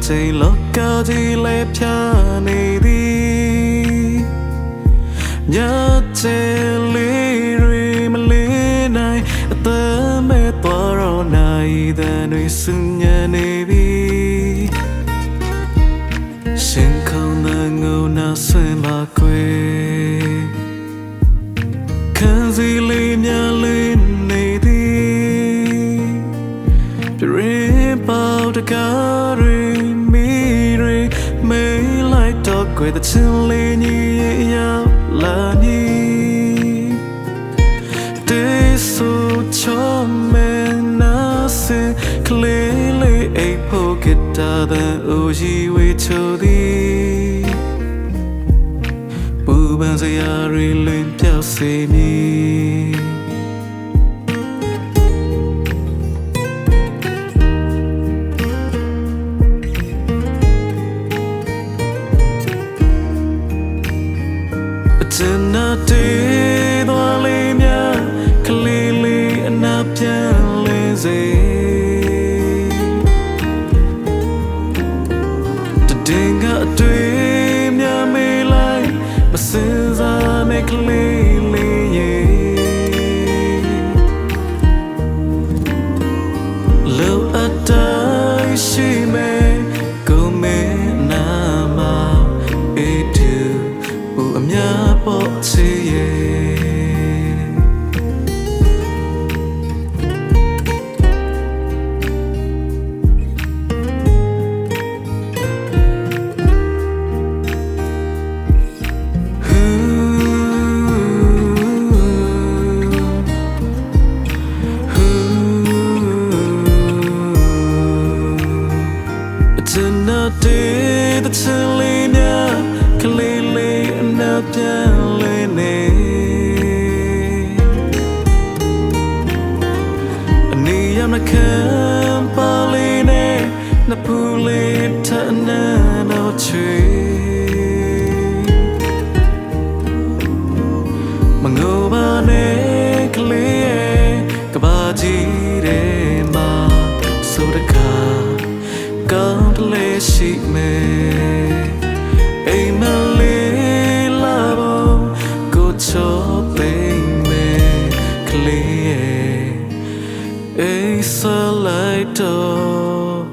ချိန်လောကကြီးလဲဖြာနေသည်ညချေလေးရီမလေးနိုင်အသက်မဲ့သွားတော့နိုင်တဲ့တွေစညနေပြီရှင်ခေါင်းတဲ့ငုံနာဆွင်ပါကွယ်ခံစီလေးများလေးနေသည်ပြရင်ပေါတကားရီမီရီမေးလိုက်တော့ကွယ်တဲ့ချင်းလေးကြီးရောက်လာနီတေဆိုချောမဲနာစင်ကလေးလေးအိပ်ဖို့ကတာတဲ့အိုကြီးဝေချိုသည်ပူပန်စရာတွေလွင်ပြောက်စေမည်ကျန်တဲ့တော်လေးများကလေးလေးအနာပြန်လဲစေတင်ကအတွေ့များမေးလိုက်မစင်စားနဲ့ကလေးလေးရဲ့လောအတိုင်းရှိမယ်ကိုမဲနာမအေးတူဘူးအများပေါ်ချေရဲ့the Chilina, Kalili, and Napialine. Niyama Campaline, Napuli, Tanano tree. Mangobane, Kalie, Kabaji, Ma, Sodaka. God bless me. Amen. Love, go chopping me clear. A light of